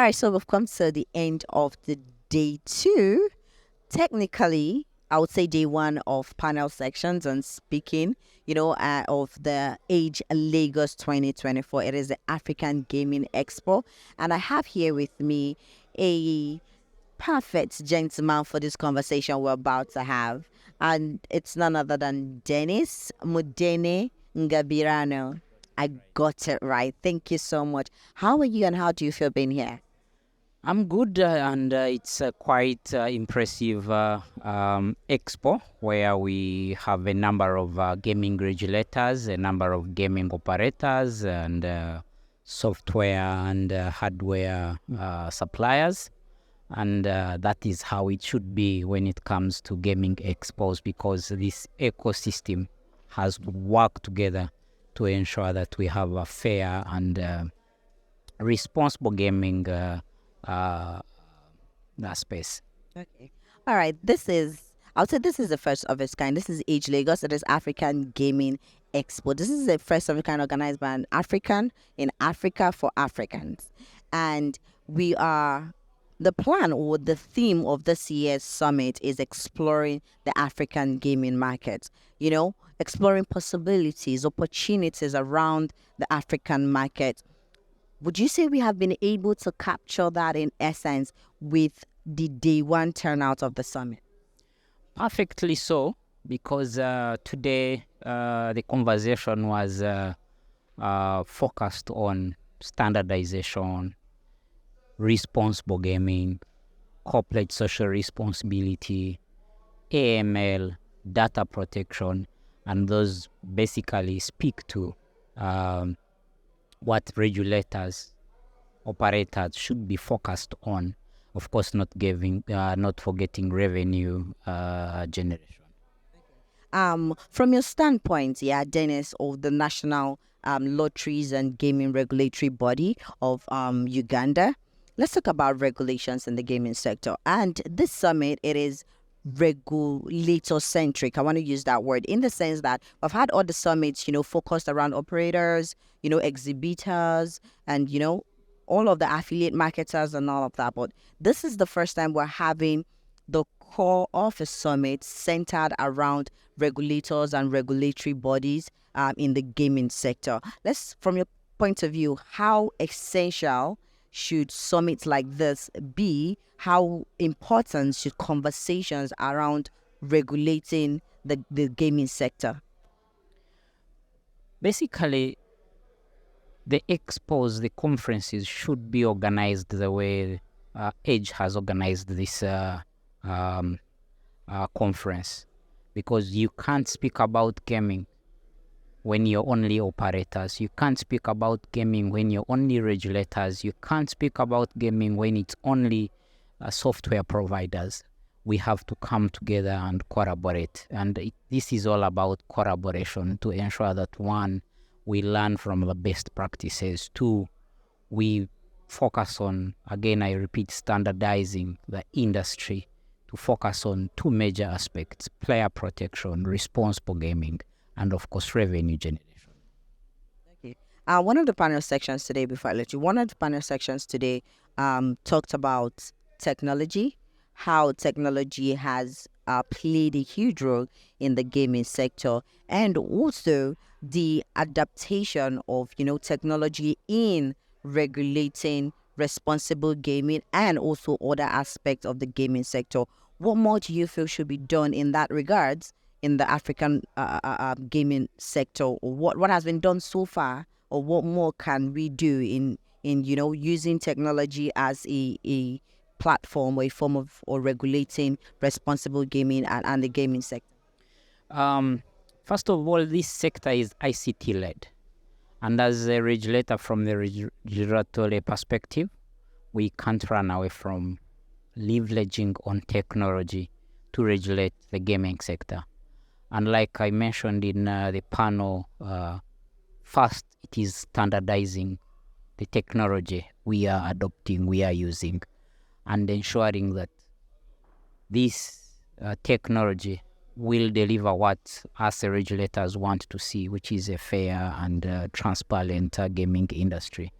right, so we've come to the end of the day two. Technically, I would say day one of panel sections on speaking, of the Age Lagos 2024. It is the African Gaming Expo. And I have here with me a perfect gentleman for this conversation we're about to have. And it's none other than Denis Mudene Ngabirano. I got it right. Thank you so much. How are you and how do you feel being here? I'm good, and it's quite impressive expo where we have a number of gaming regulators, a number of gaming operators, and software and hardware suppliers. And that is how it should be when it comes to gaming expos, because this ecosystem has worked together to ensure that we have a fair and responsible gaming space. Okay. All right. I would say this is the first of its kind. This is Age Lagos. It is African Gaming Expo. This is the first of its kind organized by an African in Africa for Africans. And the plan or the theme of this year's summit is exploring the African gaming market. Exploring possibilities, opportunities around the African market. Would you say we have been able to capture that in essence with the day one turnout of the summit? Perfectly so, because today the conversation was focused on standardization, responsible gaming, corporate social responsibility, AML, data protection, and those basically speak to what regulators, operators should be focused on. Of course, not forgetting revenue generation. From your standpoint, Dennis, of the National Lotteries and Gaming Regulatory Body of Uganda, let's talk about regulations in the gaming sector. And this summit, it is regulator centric. I want to use that word in the sense that we've had other summits, focused around operators, exhibitors, and all of the affiliate marketers and all of that. But this is the first time we're having the core of a summit centered around regulators and regulatory bodies in the gaming sector. From your point of view, how essential should summits like this be? How important should conversations around regulating the gaming sector? Basically, the expos, the conferences should be organized the way Edge has organized this conference, because you can't speak about gaming when you're only operators. You can't speak about gaming when you're only regulators. You can't speak about gaming when it's only software providers. We have to come together and collaborate. And this is all about collaboration to ensure that, one, we learn from the best practices. Two, we focus on, again, I repeat, standardizing the industry to focus on two major aspects: player protection, responsible gaming, and of course, revenue generation. Okay. One of the panel sections today, before I let you, one of the panel sections today talked about technology, how technology has played a huge role in the gaming sector, and also the adaptation of technology in regulating responsible gaming and also other aspects of the gaming sector. What more do you feel should be done in that regards in the African gaming sector, or what has been done so far, or what more can we do in using technology as a platform or a form of or regulating responsible gaming and the gaming sector? First of all, this sector is ICT led, and as a regulator, from the regulatory perspective, we can't run away from leveraging on technology to regulate the gaming sector. And like I mentioned in the panel, first, it is standardizing the technology we are adopting, we are using, and ensuring that this technology will deliver what us regulators want to see, which is a fair and transparent gaming industry.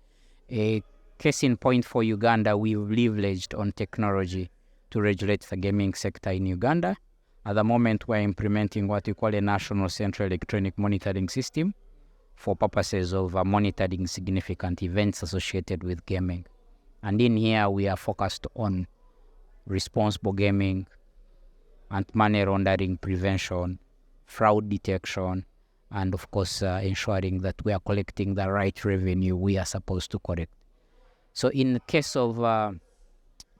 Case in point for Uganda, we've leveraged on technology to regulate the gaming sector in Uganda. At the moment, we're implementing what we call a national central electronic monitoring system for purposes of monitoring significant events associated with gaming. And in here, we are focused on responsible gaming, anti-money laundering prevention, fraud detection, and of course, ensuring that we are collecting the right revenue we are supposed to collect. So in the case of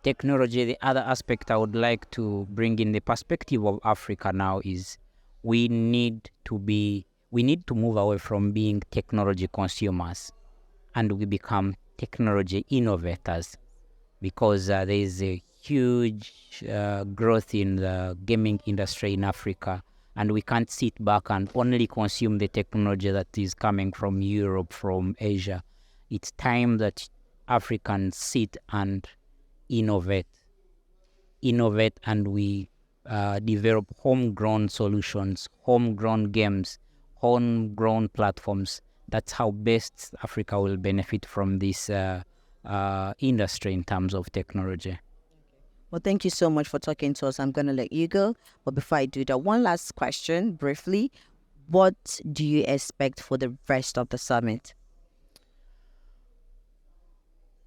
technology, the other aspect I would like to bring in the perspective of Africa now is we need to move away from being technology consumers and we become technology innovators, because there is a huge growth in the gaming industry in Africa, and we can't sit back and only consume the technology that is coming from Europe, from Asia. It's time that Africans sit and innovate, and we develop homegrown solutions, homegrown games, homegrown platforms. That's how best Africa will benefit from this industry in terms of technology. Well, thank you so much for talking to us. I'm going to let you go. But before I do that, one last question briefly. What do you expect for the rest of the summit?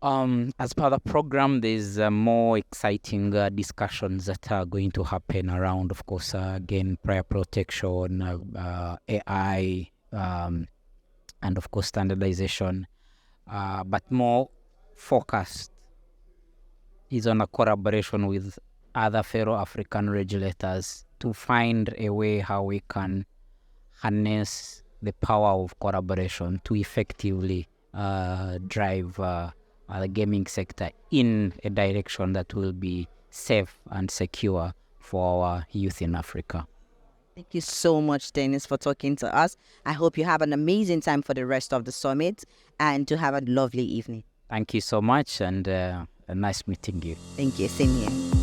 As per the program, there's more exciting discussions that are going to happen around, of course, again, prior protection, AI, and of course, standardization. But more focused is on a collaboration with other fellow African regulators to find a way how we can harness the power of collaboration to effectively drive the gaming sector in a direction that will be safe and secure for our youth in Africa. Thank you so much, Denis, for talking to us. I hope you have an amazing time for the rest of the summit and to have a lovely evening. Thank you so much, and nice meeting you. Thank you. Same here.